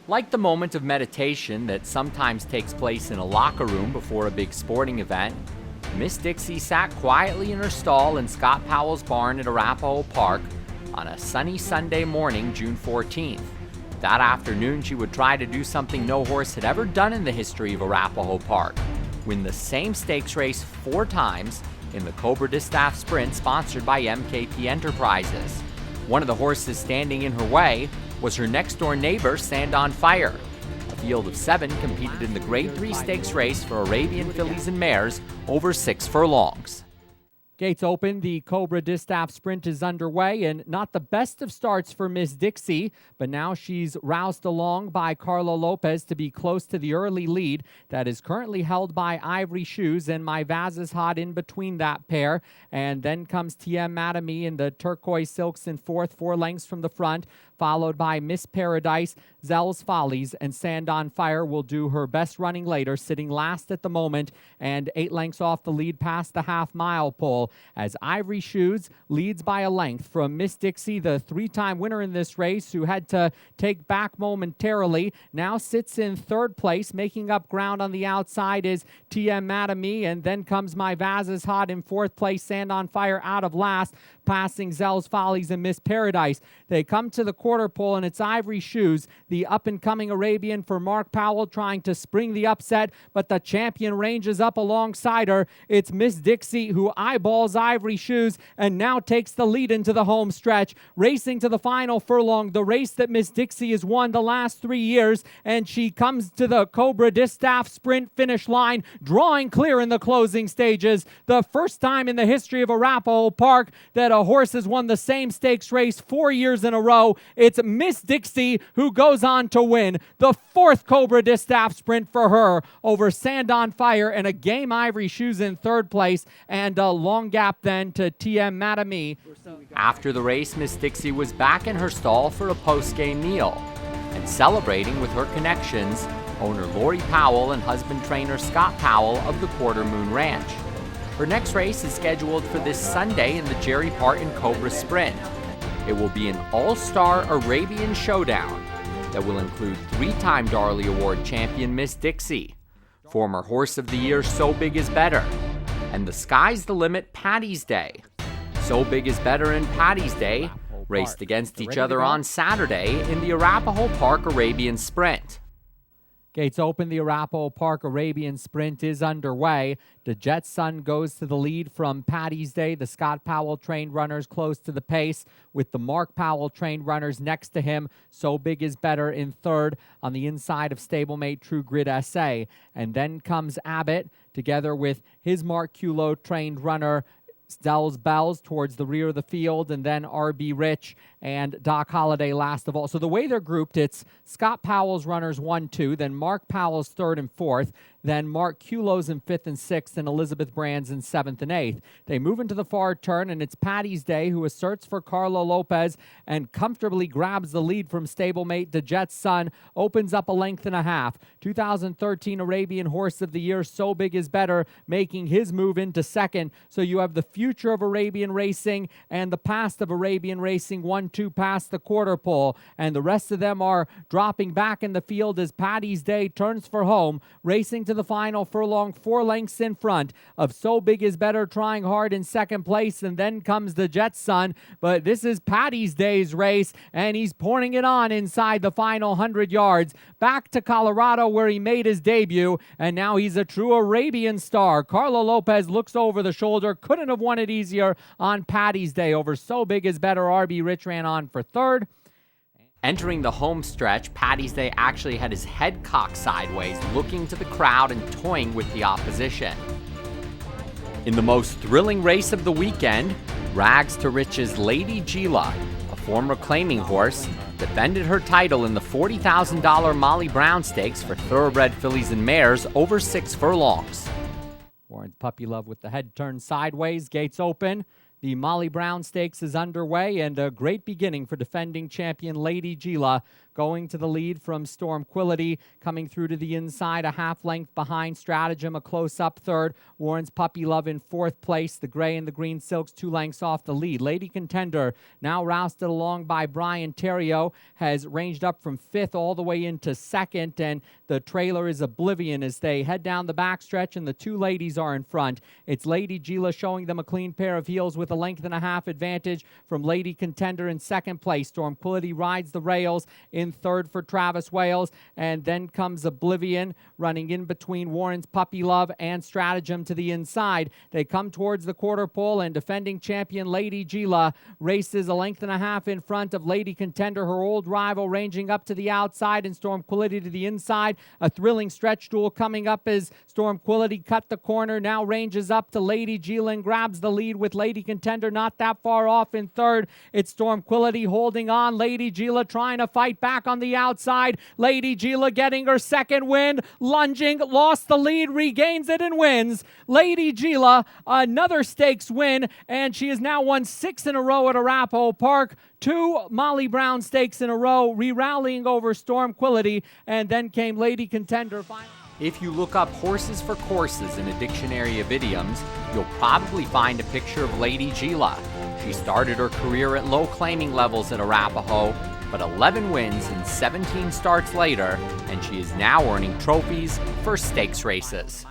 Like the moment of meditation that sometimes takes place in a locker room before a big sporting event, Miss Dixie sat quietly in her stall in Scott Powell's barn at Arapahoe Park on a sunny Sunday morning, June 14th. That afternoon, she would try to do something no horse had ever done in the history of Arapahoe Park: win the same stakes race 4 times in the Cobra Distaff Sprint sponsored by MKP Enterprises. One of the horses standing in her way was her next-door neighbor, Sand on Fire. A field of 7 competed in the Grade 3 stakes race for Arabian fillies and mares over 6 furlongs. Gates open, the Cobra Distaff Sprint is underway, and not the best of starts for Miss Dixie, but now she's roused along by Carlo Lopez to be close to the early lead that is currently held by Ivory Shoes, and My Vaz is hot in between that pair. And then comes TM Madame in the turquoise silks in 4th, 4 lengths from the front, followed by Miss Paradise, Zell's Follies, and Sand on Fire will do her best running later, sitting last at the moment and 8 lengths off the lead past the half-mile pole, as Ivory Shoes leads by a length from Miss Dixie, the 3-time winner in this race, who had to take back momentarily. Now sits in 3rd place. Making up ground on the outside is TM Madame, and then comes My Vaz is hot in 4th place, Sand on Fire out of last, passing Zell's Follies and Miss Paradise. They come to the quarter pole, and it's Ivory Shoes, the up-and-coming Arabian for Mark Powell, trying to spring the upset, but the champion ranges up alongside her. It's Miss Dixie who eyeballs Ivory Shoes and now takes the lead into the home stretch, racing to the final furlong, the race that Miss Dixie has won the last 3 years, and she comes to the Cobra Distaff Sprint finish line, drawing clear in the closing stages. The first time in the history of Arapahoe Park that a horse has won the same stakes race 4 years in a row. It's Miss Dixie who goes on to win the 4th Cobra Distaff Sprint for her over Sand on Fire, and a game Ivory Shoes in 3rd place, and a long gap then to TM Madame. After the race, Miss Dixie was back in her stall for a post-game meal and celebrating with her connections, owner Lori Powell and husband trainer Scott Powell of the Quarter Moon Ranch. Her next race is scheduled for this Sunday in the Jerry Parton Cobra Sprint. It will be an all-star Arabian Showdown that will include 3-time Darley Award champion Miss Dixie, former Horse of the Year So Big Is Better, and the Sky's the Limit Paddy's Day. So Big Is Better and Paddy's Day raced against each other on Saturday in the Arapahoe Park Arabian Sprint. Gates open, the Arapahoe Park Arabian Sprint is underway. The Jet Sun goes to the lead from Paddy's Day. The Scott Powell trained runners close to the pace, with the Mark Powell trained runners next to him. So Big Is Better in 3rd on the inside of stablemate True Grit SA. And then comes Abbott together with his Mark Culo trained runner Stell's Bells towards the rear of the field, and then RB Rich and Doc Holliday last of all. So the way they're grouped, it's Scott Powell's runners 1, 2, then Mark Powell's 3rd and 4th, then Mark Culo's in 5th and 6th, and Elizabeth Brand's in 7th and 8th. They move into the far turn, and it's Paddy's Day, who asserts for Carlo Lopez and comfortably grabs the lead from stablemate The Jet Sun, opens up a length and a half. 2013 Arabian Horse of the Year So Big Is Better making his move into 2nd. So you have the future of Arabian racing and the past of Arabian racing, 1, 2 past the quarter pole, and the rest of them are dropping back in the field as Paddy's Day turns for home, racing to the final furlong, 4 lengths in front of So Big Is Better, trying hard in 2nd place, and then comes the Jet Sun. But this is Paddy's Day's race, and he's pouring it on inside the final 100 yards. Back to Colorado where he made his debut, and now he's a true Arabian star. Carlo Lopez looks over the shoulder, couldn't have won it easier on Paddy's Day over So Big Is Better. RB Rich ran on for 3rd. Entering the home stretch, Paddy's Day actually had his head cocked sideways, looking to the crowd and toying with the opposition. In the most thrilling race of the weekend, Rags to Riches Lady Gila, a former claiming horse, defended her title in the $40,000 Molly Brown Stakes for thoroughbred fillies and mares over 6 furlongs. Warren's Puppy Love with the head turned sideways, gates open. The Molly Brown Stakes is underway, and a great beginning for defending champion Lady Gila. going to the lead from Stormquility, coming through to the inside, a half length behind Stratagem, a close-up third. Warren's Puppy Love in fourth place. The gray and the green silks 2 lengths off the lead. Lady Contender, now rousted along by Brian Terrio, has ranged up from fifth all the way into second, and the trailer is Oblivion as they head down the backstretch, and the 2 ladies are in front. It's Lady Gila showing them a clean pair of heels with a length and a half advantage from Lady Contender in second place. Stormquility rides the rails in third for Travis Wales, and then comes Oblivion running in between Warren's Puppy Love and Stratagem to the inside. They come towards the quarter pole, and defending champion Lady Gila races a length and a half in front of Lady Contender, her old rival, ranging up to the outside, and Stormquility to the inside. A thrilling stretch duel coming up as Stormquility cut the corner, now ranges up to Lady Gila and grabs the lead with Lady Contender not that far off in third. It's Stormquility holding on. Lady Gila trying to fight back on the outside. Lady Gila getting her second win, lunging, lost the lead, regains it and wins. Lady Gila, another stakes win, and she has now won 6 in a row at Arapahoe Park. 2 Molly Brown stakes in a row, re-rallying over Stormquility, and then came Lady Contender finally. If you look up horses for courses in a dictionary of idioms, you'll probably find a picture of Lady Gila. She started her career at low claiming levels at Arapahoe, but 11 wins and 17 starts later, and she is now earning trophies for stakes races.